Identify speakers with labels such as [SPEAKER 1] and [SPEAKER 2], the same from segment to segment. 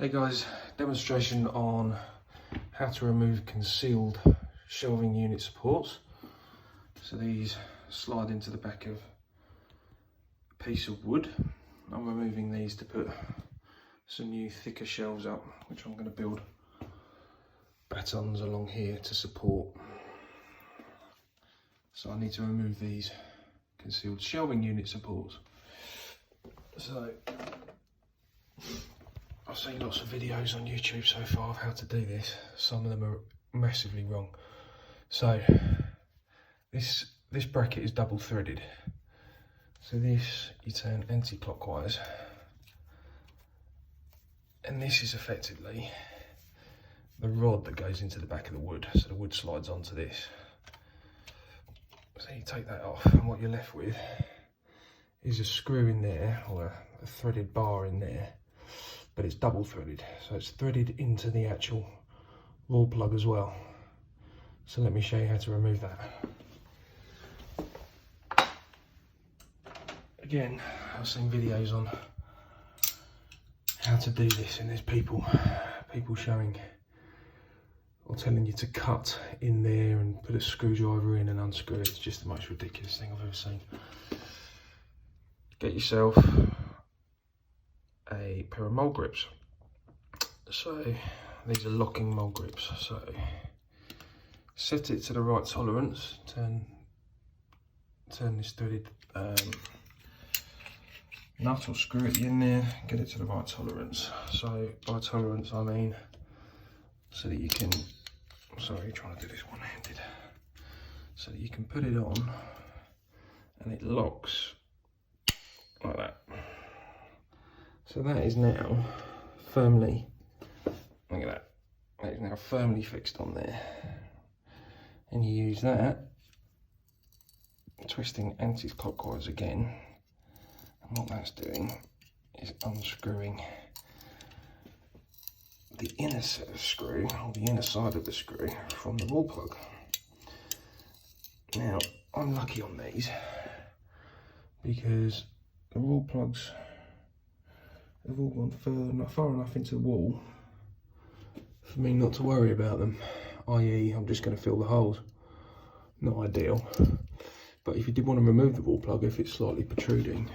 [SPEAKER 1] Hey guys, demonstration on how to remove concealed shelving unit supports. So these slide into the back of a piece of wood. I'm removing these to put some new thicker shelves up, which I'm going to build batons along here to support. So I need to remove these concealed shelving unit supports. So I've seen lots of videos on YouTube so far of how to do this. Some of them are massively wrong. So this bracket is double threaded. So this you turn anti-clockwise, and this is effectively the rod that goes into the back of the wood. So the wood slides onto this. So you take that off, and what you're left with is a screw in there, or a threaded bar in there. But it's double threaded, so it's threaded into the actual wall plug as well. So let me show you how to remove that. Again, I've seen videos on how to do this, and there's people showing or telling you to cut in there and put a screwdriver in and unscrew it. It's just the most ridiculous thing I've ever seen. Get yourself a pair of mole grips. So these are locking mole grips. So set it to the right tolerance. Turn this threaded nut or screw at the end there. Get it to the right tolerance. So by tolerance I mean so that you can. Sorry, trying to do this one-handed. So that you can put it on and it locks like that. So that is now firmly, look at that, that is now firmly fixed on there. And you use that, twisting anti-clockwise again, and what that's doing is unscrewing the inner set of screw, or the inner side of the screw, from the wall plug. Now, I'm lucky on these, because the wall plugs, they've all gone far enough into the wall for me not to worry about them, i.e. I'm just going to fill the holes. Not ideal, but if you did want to remove the wall plug if it's slightly protruding,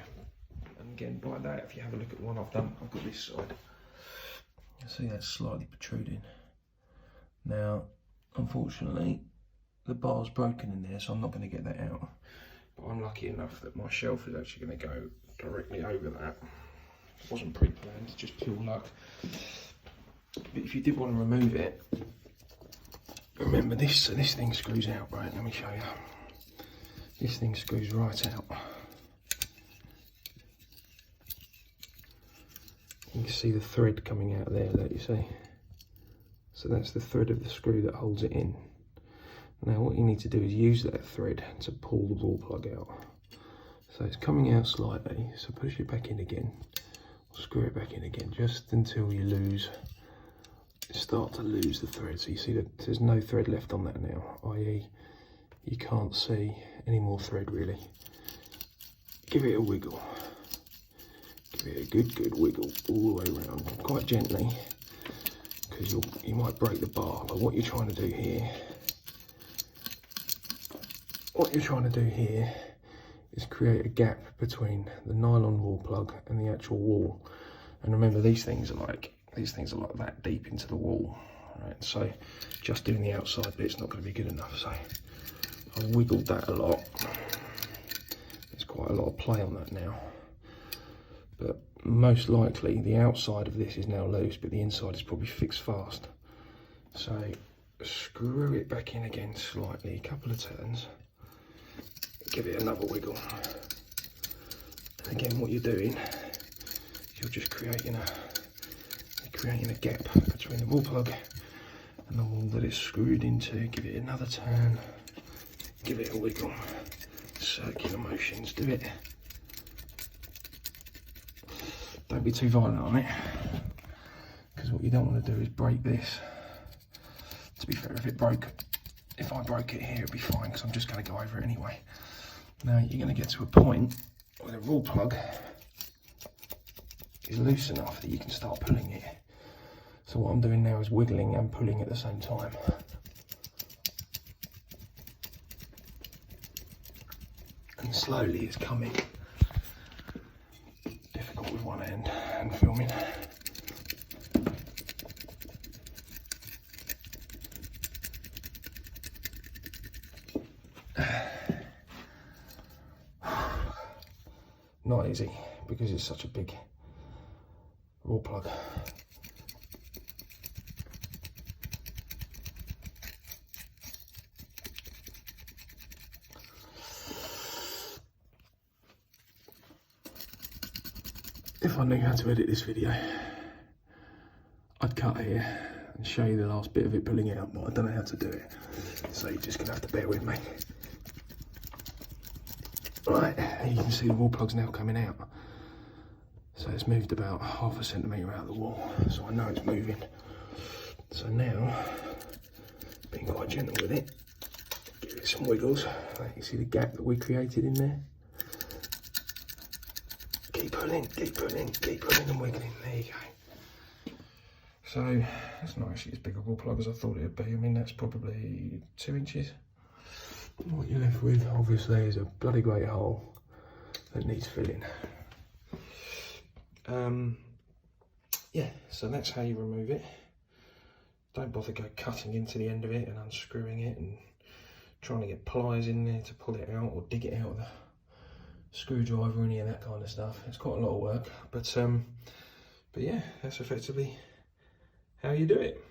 [SPEAKER 1] and again by that, if you have a look at the one I've done, I've got this side, you see that's slightly protruding. Now unfortunately the bar's broken in there, so I'm not going to get that out, but I'm lucky enough that my shelf is actually going to go directly over that. It wasn't pre-planned, it's just pure luck. But if you did want to remove it, remember this thing screws out, right? Let me show you. This thing screws right out. You can see the thread coming out there, don't you see? So that's the thread of the screw that holds it in. Now what you need to do is use that thread to pull the wall plug out. So it's coming out slightly, so push it back in again. Screw it back in again, just until you start to lose the thread. So you see that there's no thread left on that now, i.e. you can't see any more thread really. Give it a wiggle. Give it a good wiggle all the way around, quite gently, because you might break the bar. But what you're trying to do here, is create a gap between the nylon wall plug and the actual wall. And remember, these things are like that deep into the wall, right? So just doing the outside bit's not going to be good enough. So I wiggled that a lot. There's quite a lot of play on that now, but most likely the outside of this is now loose, but the inside is probably fixed fast. So screw it back in again slightly, a couple of turns. Give it another wiggle. And again, what you're doing is you're just creating a gap between the wall plug and the wall that it's screwed into. Give it another turn. Give it a wiggle. Circular motions. Do it. Don't be too violent on it, because what you don't want to do is break this. To be fair, if I broke it here, it'd be fine, because I'm just going to go over it anyway. Now you're going to get to a point where the wall plug is loose enough that you can start pulling it. So what I'm doing now is wiggling and pulling at the same time. And slowly it's coming. Difficult with one hand and filming. Not easy because it's such a big wall plug. If I knew how to edit this video, I'd cut here and show you the last bit of it pulling out, but I don't know how to do it. So you're just gonna have to bear with me. Right, and you can see the wall plug's now coming out. So it's moved about half a centimetre out of the wall, so I know it's moving. So now, being quite gentle with it, give it some wiggles. You see the gap that we created in there? Keep pulling, keep pulling, keep pulling and wiggling. There you go. So that's not actually as big a wall plug as I thought it would be. I mean, that's probably 2 inches. What you're left with, obviously, is a bloody great hole that needs filling. Yeah, so that's how you remove it. Don't bother cutting into the end of it and unscrewing it and trying to get pliers in there to pull it out or dig it out with a screwdriver or any of that kind of stuff. It's quite a lot of work, but yeah, that's effectively how you do it.